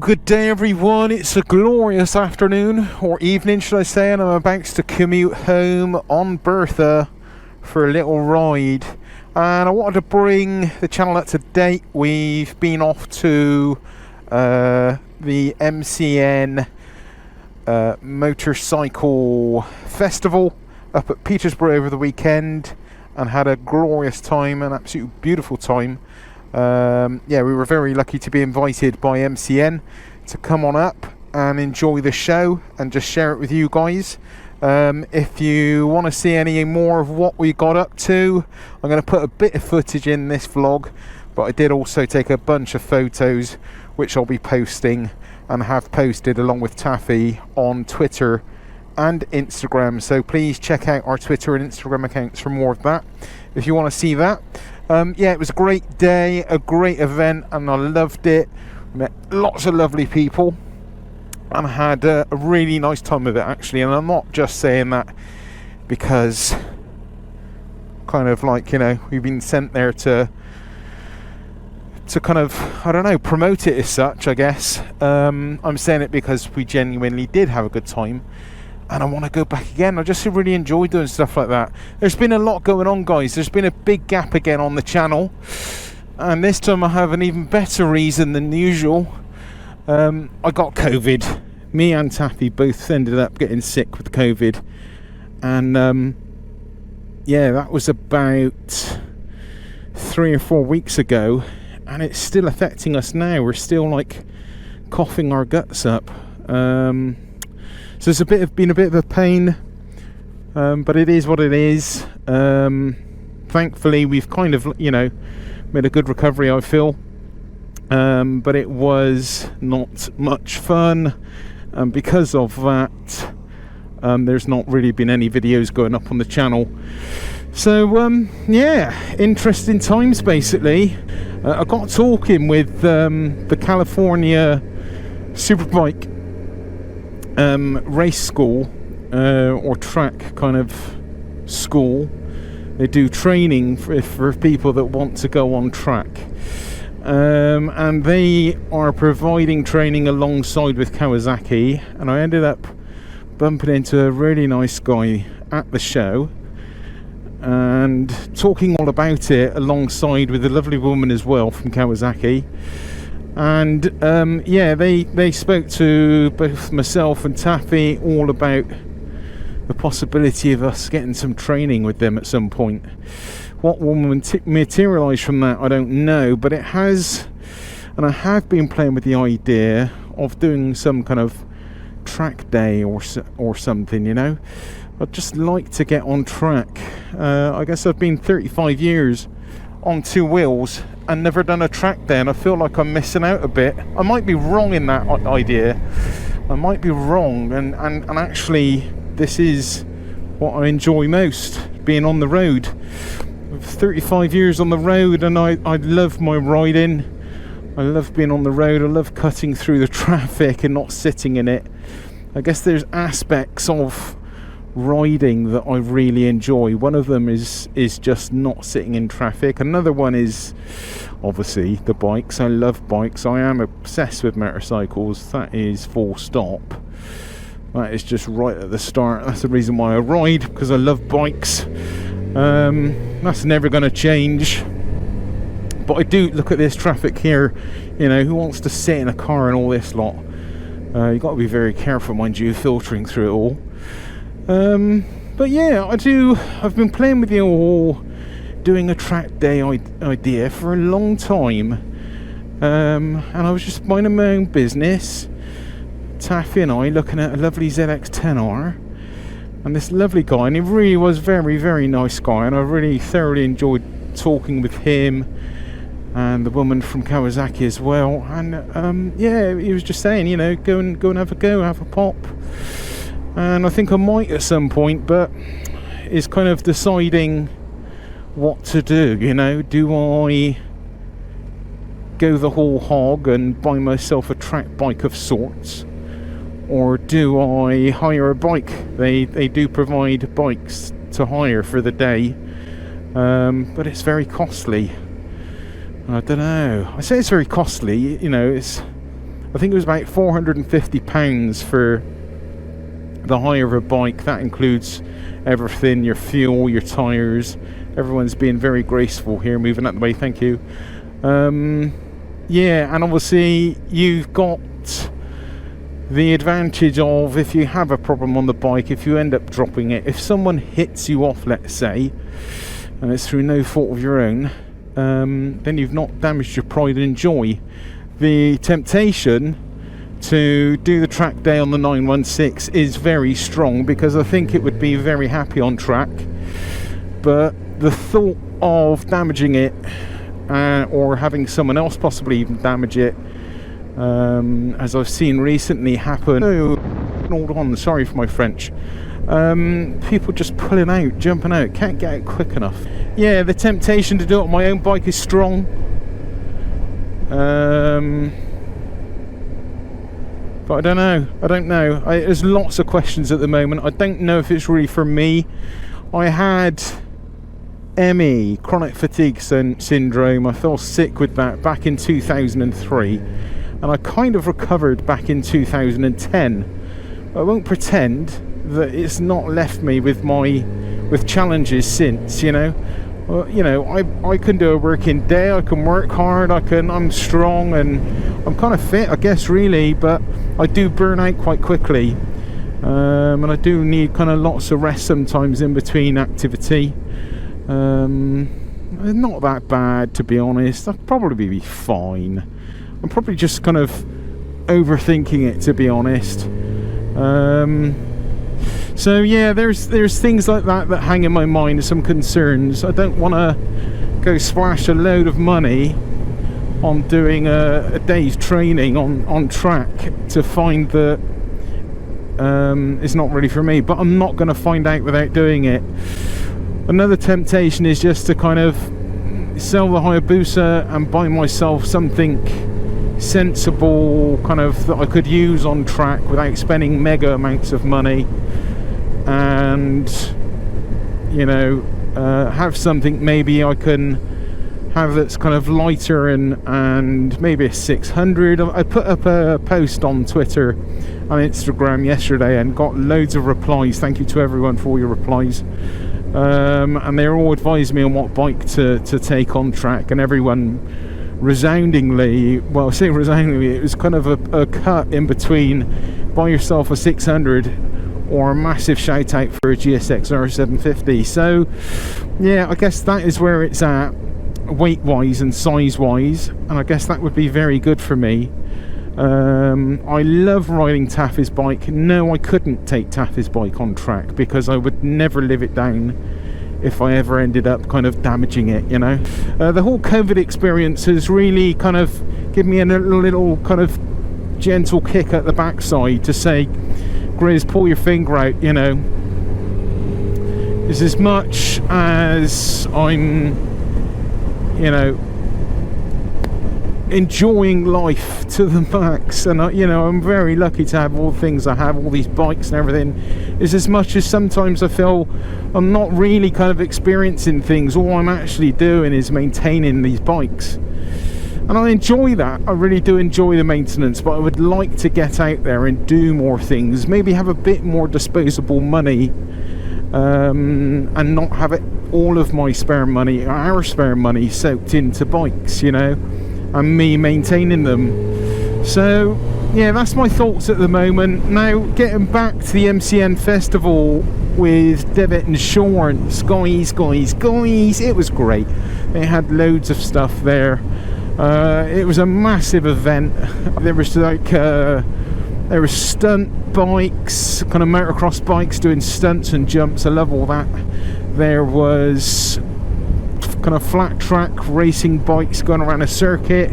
Good day everyone, it's a glorious afternoon, or evening should I say, and I'm about to commute home on Bertha for a little ride. And I wanted to bring the channel up to date. We've been off to the MCN motorcycle festival up at Petersburg over the weekend and had a glorious time, an absolutely beautiful time. We were very lucky to be invited by MCN to come on up and enjoy the show and just share it with you guys. If you want to see any more of what we got up to, I'm going to put a bit of footage in this vlog, but I did also take a bunch of photos which I'll be posting and have posted along with Taffy on Twitter and Instagram, so please check out our Twitter and Instagram accounts for more of that if you want to see that. It was a great day, a great event, and I loved it. Met lots of lovely people and had a really nice time with it actually. And I'm not just saying that because kind of like, you know, we've been sent there to kind of, I don't know, promote it as such, I guess. I'm saying it because we genuinely did have a good time and I want to go back again. I just really enjoy doing stuff like that. There's been a lot going on, guys. There's been a big gap again on the channel, and this time I have an even better reason than usual. I got COVID. Me and Taffy both ended up getting sick with COVID, and that was about 3 or 4 weeks ago, and it's still affecting us now. We're still like coughing our guts up. So it's been a bit of a pain, but it is what it is. Thankfully, we've kind of, you know, made a good recovery, I feel. But it was not much fun, and because of that, there's not really been any videos going up on the channel. So interesting times basically. I got talking with the California Superbike race school or track kind of school. They do training for people that want to go on track, and they are providing training alongside with Kawasaki, and I ended up bumping into a really nice guy at the show and talking all about it alongside with a lovely woman as well from Kawasaki. And they spoke to both myself and Taffy all about the possibility of us getting some training with them at some point. What will materialise from that, I don't know, but it has, and I have been playing with the idea of doing some kind of track day or something, you know. I'd just like to get on track. I guess I've been 35 years on two wheels and never done a track day, and I feel like I'm missing out a bit. I might be wrong in that idea. I might be wrong, and actually this is what I enjoy most, being on the road. I've 35 years on the road, and I love my riding. I love being on the road. I love cutting through the traffic and not sitting in it. I guess there's aspects of riding that I really enjoy. One of them is just not sitting in traffic. Another one is obviously the bikes. I love bikes. I am obsessed with motorcycles. That is full stop. That is just right at the start. That's the reason why I ride, because I love bikes. That's never going to change. But I do look at this traffic here, you know, who wants to sit in a car and all this lot? You've got to be very careful, mind you, filtering through it all. But yeah, I've been playing with the whole doing a track day idea for a long time, and I was just minding my own business, Taffy and I looking at a lovely ZX-10R, and this lovely guy, and he really was very, very nice guy, and I really thoroughly enjoyed talking with him and the woman from Kawasaki as well. And he was just saying, you know, go and have a pop. And I think I might at some point, but is kind of deciding what to do, you know. Do I go the whole hog and buy myself a track bike of sorts, or do I hire a bike? They do provide bikes to hire for the day, but it's very costly. I don't know. I say it's very costly, you know, it's I think it was about £450 for the hire of a bike. That includes everything, your fuel, your tyres. Everyone's being very graceful here, moving out the way, thank you. Yeah, and obviously you've got the advantage of, if you have a problem on the bike, if you end up dropping it, if someone hits you off, let's say, and it's through no fault of your own, then you've not damaged your pride and joy. The temptation to do the track day on the 916 is very strong, because I think it would be very happy on track, but the thought of damaging it, or having someone else possibly even damage it, as I've seen recently happen. Oh, hold on, sorry for my French. People just pulling out, jumping out, can't get out quick enough. Yeah, the temptation to do it on my own bike is strong. But I don't know. There's lots of questions at the moment. I don't know if it's really for me. I had ME, chronic fatigue syndrome. I fell sick with that back in 2003, and I kind of recovered back in 2010. I won't pretend that it's not left me with challenges since, you know. Well, you know, I can do a working day, I can work hard, I'm strong, and I'm kind of fit, I guess, really, but I do burn out quite quickly, and I do need kind of lots of rest sometimes in between activity. Not that bad, to be honest. I'll probably be fine. I'm probably just kind of overthinking it, to be honest. So yeah, there's things like that hang in my mind, some concerns. I don't want to go splash a load of money on doing a day's training on track to find that it's not really for me, but I'm not going to find out without doing it. Another temptation is just to kind of sell the Hayabusa and buy myself something sensible, kind of, that I could use on track without spending mega amounts of money, and you know, have something maybe I can have that's kind of lighter and maybe a 600. I put up a post on Twitter and Instagram yesterday and got loads of replies. Thank you to everyone for all your replies. And they all advised me on what bike to take on track, and everyone resoundingly, well, I say resoundingly, it was kind of a cut in between buy yourself a 600 or a massive shout out for a GSX-R 750. So yeah, I guess that is where it's at, weight wise and size wise, and I guess that would be very good for me. I love riding Taffy's bike. No, I couldn't take Taffy's bike on track because I would never live it down if I ever ended up kind of damaging it, you know. The whole COVID experience has really kind of given me a little kind of gentle kick at the backside to say, Grizz, pull your finger out, you know. It's as much as I'm, you know, enjoying life to the max, and you know, I'm very lucky to have all the things I have, all these bikes and everything, is as much as sometimes I feel I'm not really kind of experiencing things. All I'm actually doing is maintaining these bikes, and I enjoy that. I really do enjoy the maintenance, but I would like to get out there and do more things, maybe have a bit more disposable money, and not have it all of my spare money, our spare money, soaked into bikes, you know, and me maintaining them. So yeah, that's my thoughts at the moment. Now, getting back to the MCN festival with Devitt Insurance, guys, it was great. They had loads of stuff there. It was a massive event. There was like there were stunt bikes, kind of motocross bikes doing stunts and jumps. I love all that. There was kind of flat track racing bikes going around a circuit.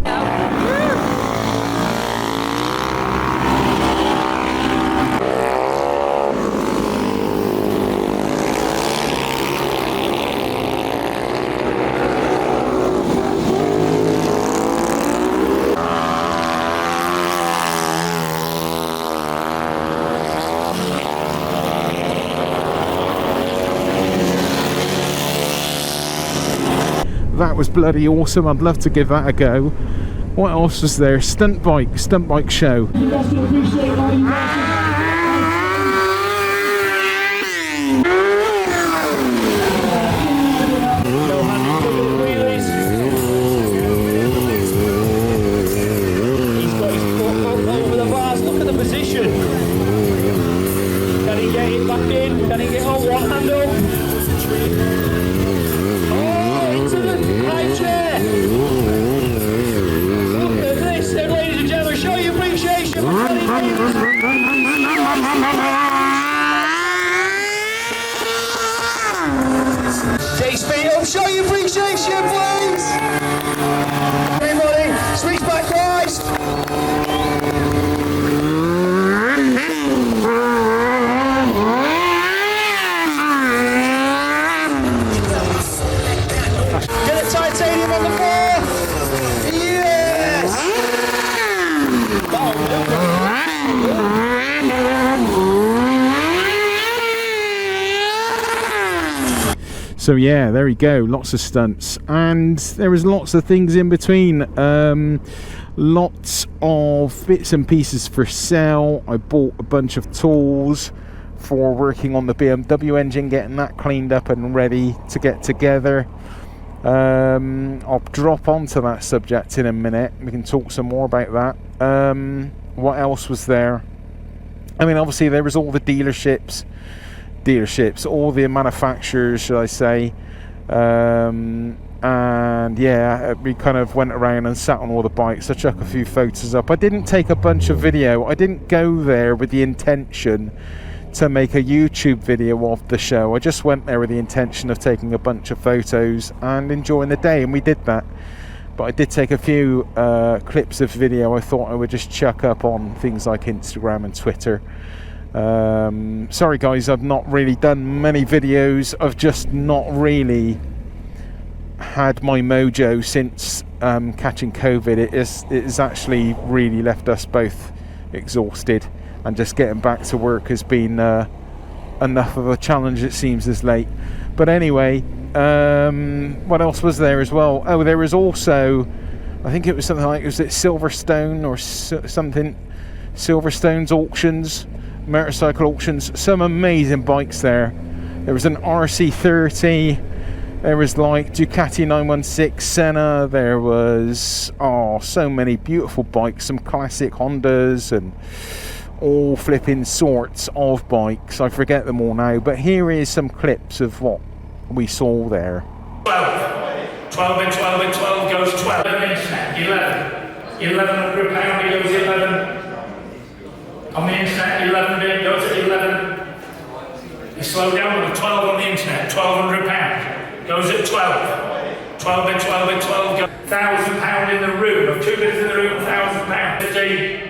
That was bloody awesome. I'd love to give that a go. What else was there? Stunt bike show. Show your appreciation, please! Everybody, switch back Christ! Get a titanium on the floor! Yes! So yeah, there we go, lots of stunts, and there was lots of things in between, lots of bits and pieces for sale. I bought a bunch of tools for working on the BMW engine, getting that cleaned up and ready to get together. I'll drop onto that subject in a minute, we can talk some more about that. What else was there? I mean, obviously there was all the dealerships, all the manufacturers, should I say, and yeah, we kind of went around and sat on all the bikes. I chuck a few photos up. I didn't take a bunch of video. I didn't go there with the intention to make a YouTube video of the show. I just went there with the intention of taking a bunch of photos and enjoying the day, and we did that. But I did take a few clips of video I thought I would just chuck up on things like Instagram and Twitter. Sorry guys, I've not really done many videos. I've just not really had my mojo since catching COVID. It has actually really left us both exhausted, and just getting back to work has been enough of a challenge, it seems, as late. But anyway, what else was there as well? Oh, there was also, I think it was something like, was it Silverstone or something, Silverstone's auctions, motorcycle auctions. Some amazing bikes there. There was an RC30, there was like Ducati 916 Senna, there was so many beautiful bikes, some classic Hondas, and all flipping sorts of bikes. I forget them all now, but here is some clips of what we saw there. 12 and 12 and 12 goes 12. 1100 pound goes 11. On the internet, 11 bit goes at 11. You slow down with a 12 on the internet, 1200 pound goes at 12. 12 and 12 and 12 goes 1,000 pound in the room, of 2 bits in the room, 1,000 pound. 50,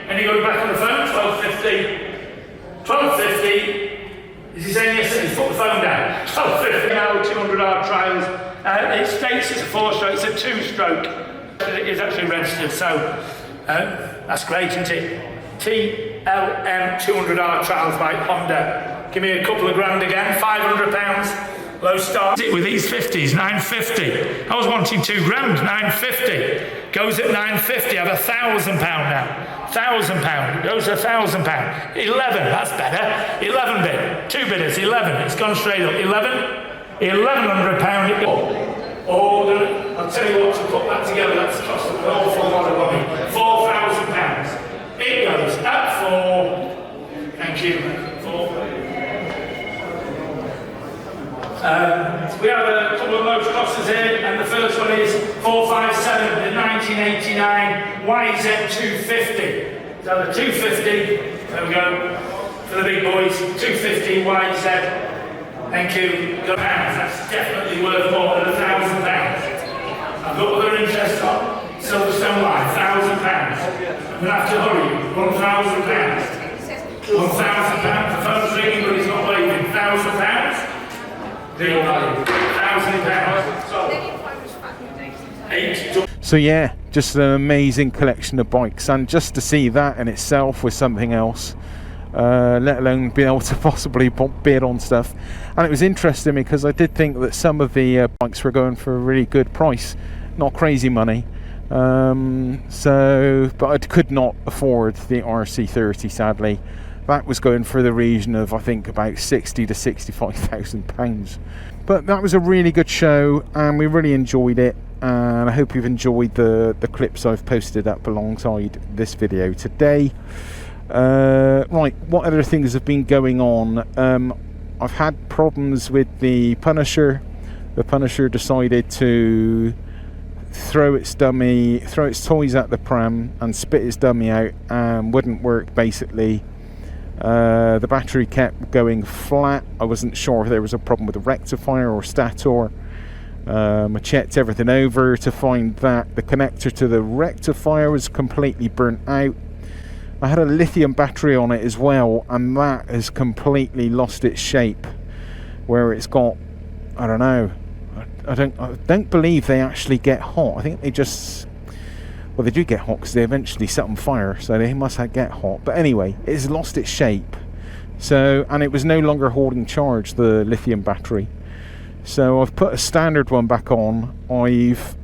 and you go back on the phone, 1250. 1250. Is he saying yes? He's put the phone down. 1250 now, 200 hour trials. It states it's a 4-stroke, it's a 2-stroke. It is actually registered, so that's great, isn't it? TLM 200 hour trials by Honda. Give me a couple of grand again, £500. Low start. With these 50s, 950. I was wanting 2 grand, 950. Goes at 950, I have £1,000 now. £1,000, goes to £1,000. 11, that's better. 11 bit, 2 bidders, 11. It's gone straight up. 11, £1,100. I'll tell you what, to put that together, that's cost an awful lot of money. £4,000. It goes up for, thank you, we have a couple of motocrossers here, and the first one is 457, the 1989 YZ250. So the 250, there we go, for the big boys, 250 YZ. Thank you. Pounds. That's definitely worth more than £1,000. I've got other interest on Silverstone Line, £1,000. I'm going to have to hurry you. £1,000. £1,000. The phone's ringing, but he's not waving. £1,000. Real value. £1,000. So yeah, just an amazing collection of bikes, and just to see that in itself was something else. Let alone being able to possibly bid on stuff. And it was interesting because I did think that some of the bikes were going for a really good price, not crazy money. But I could not afford the RC30, sadly. That was going for the region of, I think, about 60 to 65,000 pounds. But that was a really good show, and we really enjoyed it. And I hope you've enjoyed the clips I've posted up alongside this video today. Right, what other things have been going on? I've had problems with the Punisher. The Punisher decided to throw its toys at the pram and spit its dummy out, and wouldn't work basically. The battery kept going flat. I wasn't sure if there was a problem with the rectifier or stator. I checked everything over to find that the connector to the rectifier was completely burnt out. I had a lithium battery on it as well, and that has completely lost its shape, where it's got, I don't know, I don't believe they actually get hot. I think they just, well, they do get hot because they eventually set on fire, so they must get hot. But anyway, it's lost its shape. So, and it was no longer holding charge, the lithium battery. So I've put a standard one back on. I've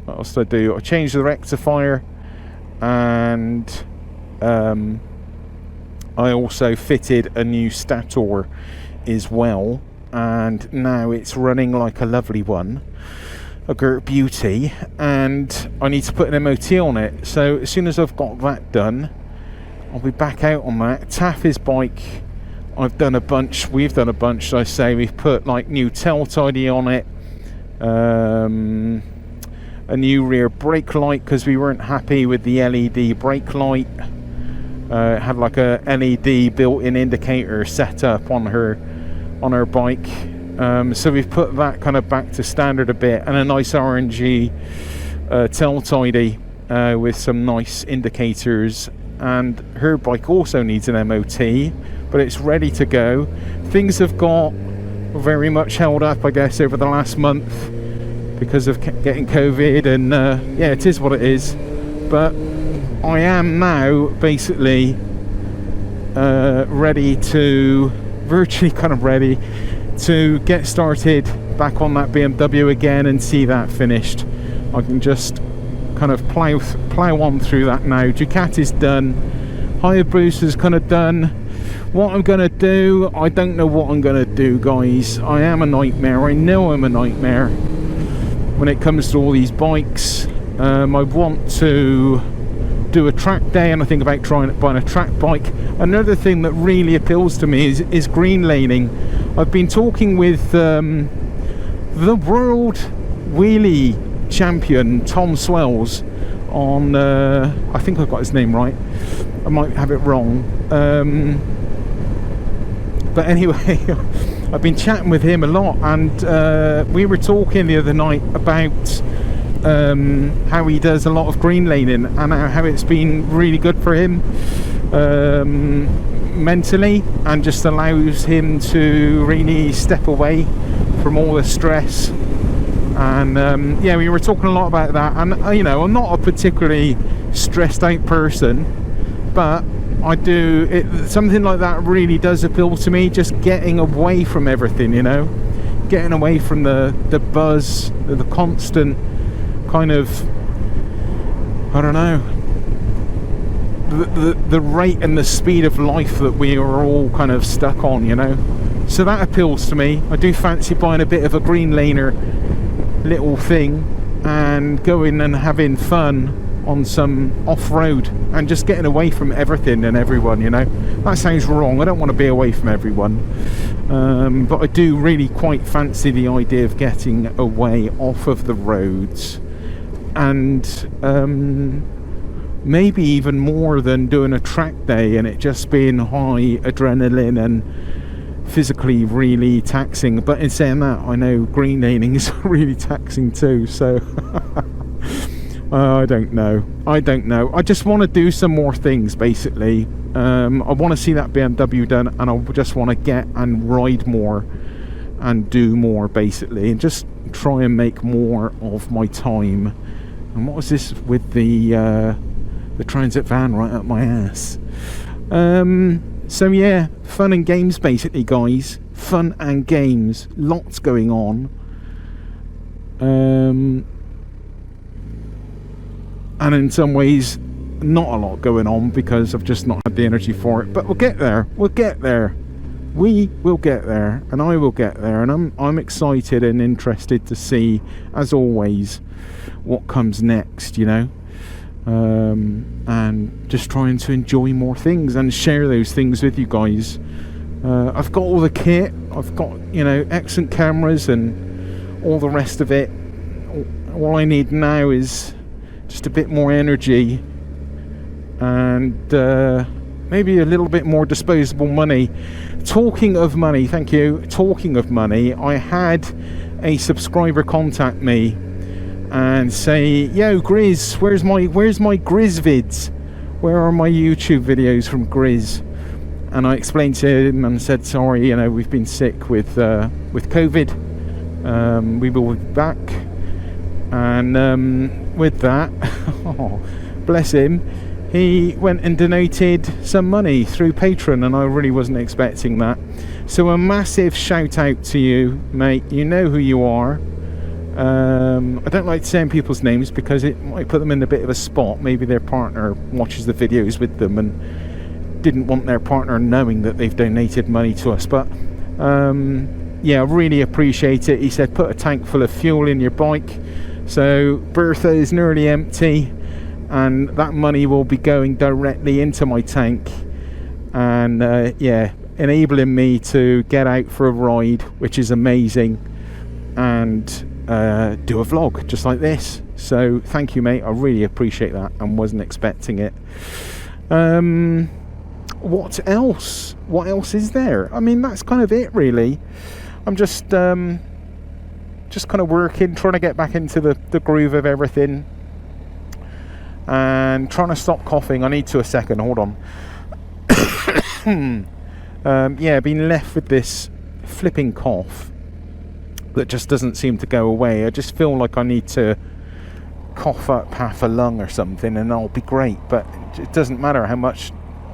what else did I do? I changed the rectifier, and I also fitted a new stator as well, and now it's running like a lovely one, a great beauty. And I need to put an MOT on it, so as soon as I've got that done, I'll be back out on that. Taffy's bike, we've done a bunch, I say. We've put like new tail tidy on it, a new rear brake light because we weren't happy with the LED brake light. It had like a LED built-in indicator set up on her bike, so we've put that kind of back to standard a bit, and a nice orangey tail tidy with some nice indicators. And her bike also needs an MOT, but it's ready to go. Things have got very much held up, I guess, over the last month because of getting COVID, and yeah, it is what it is. But I am now basically virtually ready to get started back on that BMW again and see that finished. I can just kind of plow on through that now. Ducati's done, Hayabusa's kind of done. What I'm going to do, I don't know what I'm going to do, guys. I am a nightmare. I know I'm a nightmare when it comes to all these bikes. I want to do a track day, and I think about buying a track bike. Another thing that really appeals to me is green laning. I've been talking with the world wheelie champion Tom Swells on I think I've got his name right, I might have it wrong, but anyway I've been chatting with him a lot, and we were talking the other night about how he does a lot of green laning and how it's been really good for him mentally, and just allows him to really step away from all the stress. And yeah, we were talking a lot about that, and you know, I'm not a particularly stressed out person, but I do something like that really does appeal to me, just getting away from everything, you know, getting away from the buzz, the constant kind of, I don't know, the rate and the speed of life that we are all kind of stuck on, you know. So that appeals to me. I do fancy buying a bit of a green laner little thing and going and having fun on some off-road and just getting away from everything and everyone, you know. That sounds wrong, I don't want to be away from everyone, but I do really quite fancy the idea of getting away off of the roads, and maybe even more than doing a track day and it just being high adrenaline and physically really taxing. But in saying that, I know green laning is really taxing too, so I don't know. I just want to do some more things basically. I want to see that BMW done, and I just want to get and ride more and do more basically, and just try and make more of my time. And what was this with the transit van right up my ass? So yeah, fun and games basically, guys. Fun and games. Lots going on. and in some ways not a lot going on because I've just not had the energy for it. But we'll get there. We'll get there. We will get there, and I will get there, and I'm excited and interested to see, as always, what comes next, you know, and just trying to enjoy more things and share those things with you guys. I've got all the kit, I've got, you know, excellent cameras and all the rest of it. All I need now is just a bit more energy and maybe a little bit more disposable money. Talking of money, thank you. Talking of money, I had a subscriber contact me and say, "Yo, Grizz, where's my Grizz vids? Where are my YouTube videos from Grizz?" And I explained to him and said, "Sorry, you know, we've been sick with COVID. We will be back." And with that, oh, bless him, he went and donated some money through Patreon, and I really wasn't expecting that. So a massive shout out to you, mate. You know who you are. I don't like saying people's names because it might put them in a bit of a spot. Maybe their partner watches the videos with them and didn't want their partner knowing that they've donated money to us. But yeah, I really appreciate it. He said, put a tank full of fuel in your bike. So Bertha is nearly empty, and that money will be going directly into my tank, and yeah, enabling me to get out for a ride, which is amazing, and do a vlog just like this. So thank you, mate. I really appreciate that and wasn't expecting it. What else is there? I mean, that's kind of it really. I'm just kind of working, trying to get back into the groove of everything and trying to stop coughing. I need to a second, hold on. Yeah, been left with this flipping cough that just doesn't seem to go away. I just feel like I need to cough up half a lung or something and I'll be great, but it doesn't matter how much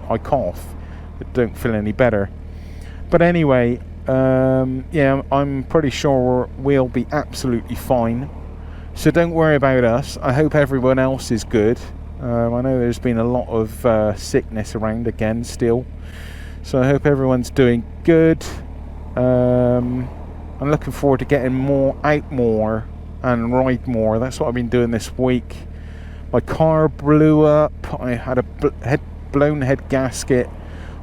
I cough, I don't feel any better. But anyway, yeah, I'm pretty sure we'll be absolutely fine, so don't worry about us. I hope everyone else is good. I know there's been a lot of sickness around again still, so I hope everyone's doing good. I'm looking forward to getting out more and ride more. That's what I've been doing this week. My car blew up. I had a blown head gasket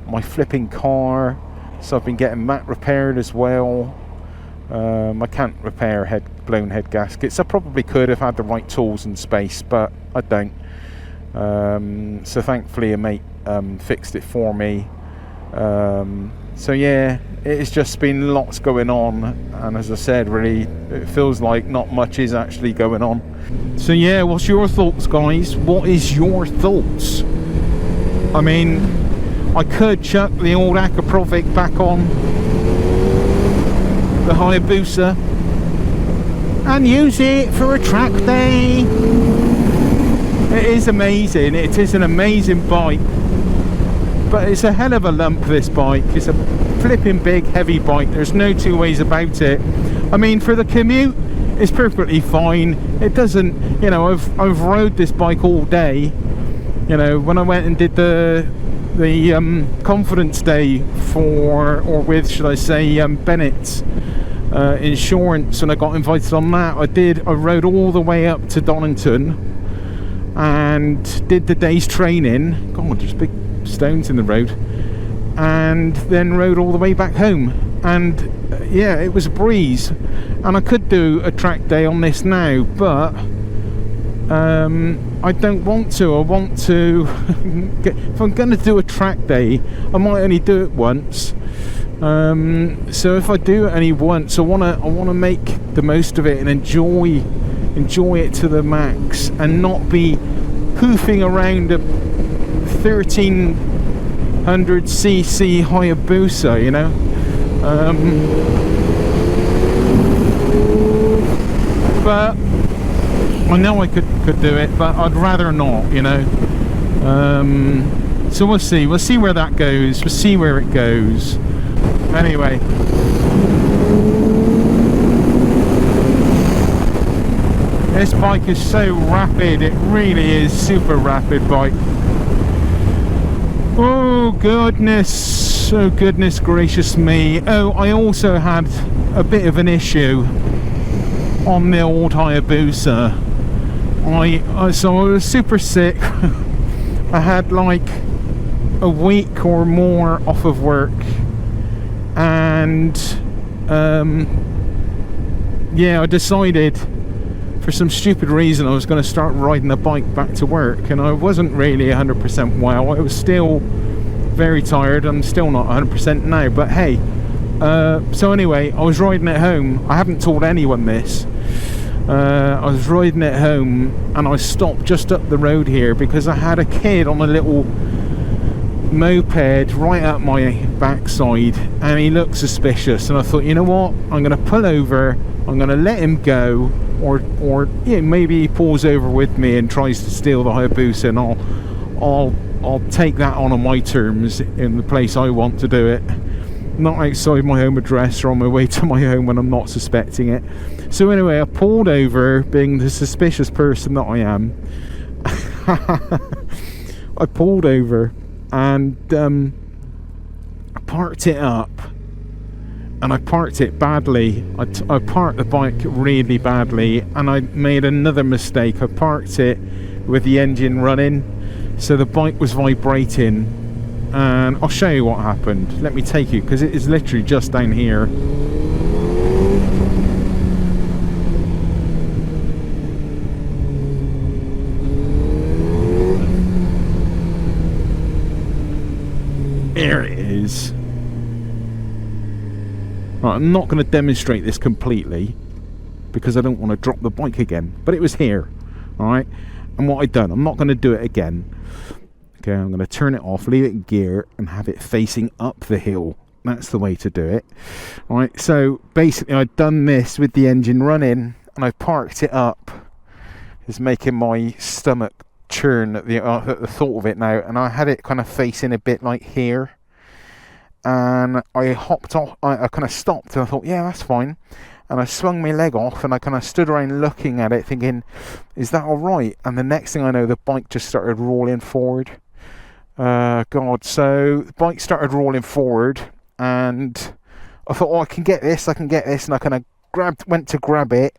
on my flipping car, so I've been getting that repaired as well. I can't repair blown head gaskets. I probably could have had the right tools and space, but I don't. So thankfully a mate fixed it for me. So yeah, it's just been lots going on, and as I said, really it feels like not much is actually going on. So yeah, what's your thoughts, guys? What is your thoughts? I mean, I could chuck the old Akaprovic back on the Hayabusa and use it for a track day. It is amazing. It is an amazing bike, but it's a hell of a lump, this bike. It's a flipping big heavy bike, there's no two ways about it. I mean, for the commute it's perfectly fine. It doesn't, you know, I've rode this bike all day. You know, when I went and did the confidence day for, or with, should I say, Bennett's insurance, and I got invited on that. I rode all the way up to Donington and did the day's training. God, there's big stones in the road. And then rode all the way back home, and yeah, it was a breeze. And I could do a track day on this now, but I don't want to. I want to if I'm going to do a track day, I might only do it once. So if I do it only once, I want to make the most of it and enjoy it to the max, and not be hoofing around a 1300cc Hayabusa, you know. But I know I could do it, but I'd rather not, you know. So we'll see where that goes. We'll see where it goes. Anyway, This bike is so rapid, it really is super rapid bike. Oh goodness gracious me. Oh, I also had a bit of an issue on the old Hayabusa. So I was super sick. I had like a week or more off of work, and yeah, I decided for some stupid reason I was going to start riding the bike back to work, and I wasn't really 100% well. I was still very tired. I'm still not 100% now, but hey, so anyway, I was riding it home. I haven't told anyone this. I was riding it home and I stopped just up the road here because I had a kid on a little moped right up my backside, and he looked suspicious, and I thought, you know what, I'm going to pull over, I'm going to let him go, or yeah, maybe he pulls over with me and tries to steal the Hayabusa, and I'll take that on my terms in the place I want to do it, not outside my home address or on my way to my home when I'm not suspecting it. So anyway, I pulled over, being the suspicious person that I am. I pulled over and I parked it up, and I parked it badly. I parked the bike really badly, and I made another mistake. I parked it with the engine running, so the bike was vibrating, and I'll show you what happened. Let me take you, because it is literally just down here. There it is. Right, I'm not going to demonstrate this completely because I don't want to drop the bike again, but it was here. Alright, and what I've done, I'm not going to do it again. Okay, I'm going to turn it off, leave it in gear, and have it facing up the hill. That's the way to do it. Alright, so basically I've done this with the engine running, and I parked it up. It's making my stomach churn at the thought of it now, and I had it kind of facing a bit like here, and I hopped off. I kind of stopped, and I thought, yeah, that's fine, and I swung my leg off, and I kind of stood around looking at it thinking, is that all right? And the next thing I know, the bike just started rolling forward. God, so the bike started rolling forward, and I thought, oh, I can get this, and I kind of went to grab it,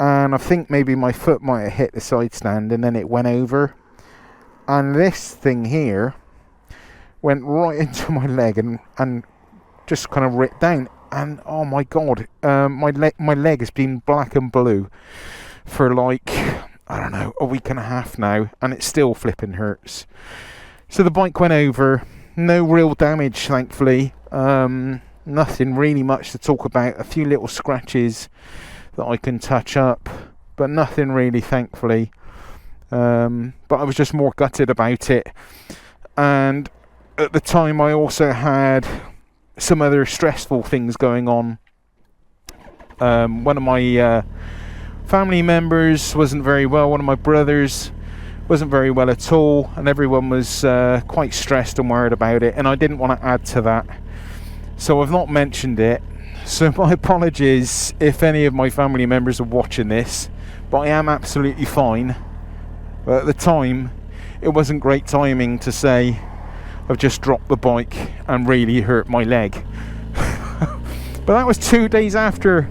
and I think maybe my foot might have hit the side stand, and then it went over, and this thing here went right into my leg and just kind of ripped down. And oh my God, my leg has been black and blue for like, I don't know, a week and a half now, and it still flipping hurts. So the bike went over, no real damage thankfully, nothing really much to talk about, a few little scratches that I can touch up, but nothing really thankfully. But I was just more gutted about it, and at the time I also had some other stressful things going on. One of my family members wasn't very well, one of my brothers wasn't very well at all, and everyone was quite stressed and worried about it, and I didn't want to add to that, so I've not mentioned it. So my apologies if any of my family members are watching this, but I am absolutely fine. But at the time it wasn't great timing to say I've just dropped the bike and really hurt my leg. But that was 2 days after,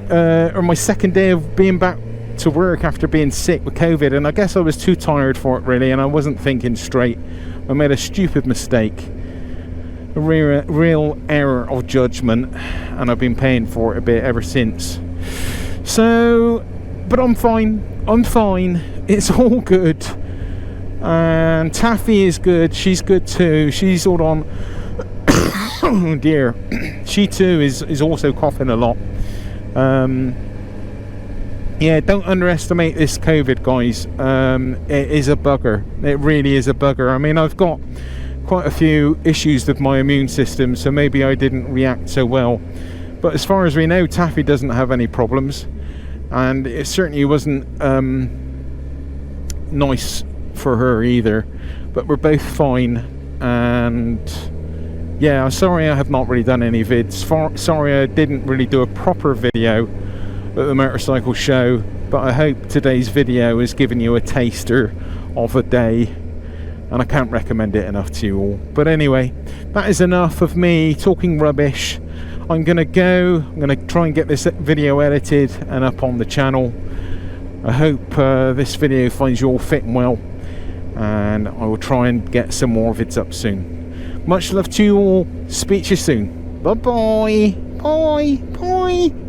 or my second day of being back to work after being sick with COVID, and I guess I was too tired for it really, and I wasn't thinking straight. I made a stupid mistake, a real error of judgment, and I've been paying for it a bit ever since. So, but I'm fine, it's all good. And Taffy is good, she's good too, she's all on oh dear, she too is also coughing a lot. Yeah, don't underestimate this COVID, guys. It is a bugger, it really is a bugger. I mean, I've got quite a few issues with my immune system, so maybe I didn't react so well, but as far as we know, Taffy doesn't have any problems, and it certainly wasn't nice for her either, but we're both fine. And yeah, I'm sorry I have not really done any vids, sorry I didn't really do a proper video at the motorcycle show. but I hope today's video has given you a taster of a day, and I can't recommend it enough to you all. But anyway, that is enough of me talking rubbish. I'm gonna go. I'm gonna try and get this video edited and up on the channel. I hope this video finds you all fit and well, and I will try and get some more vids up soon. Much love to you all. Speak to you soon. Bye bye. Bye bye.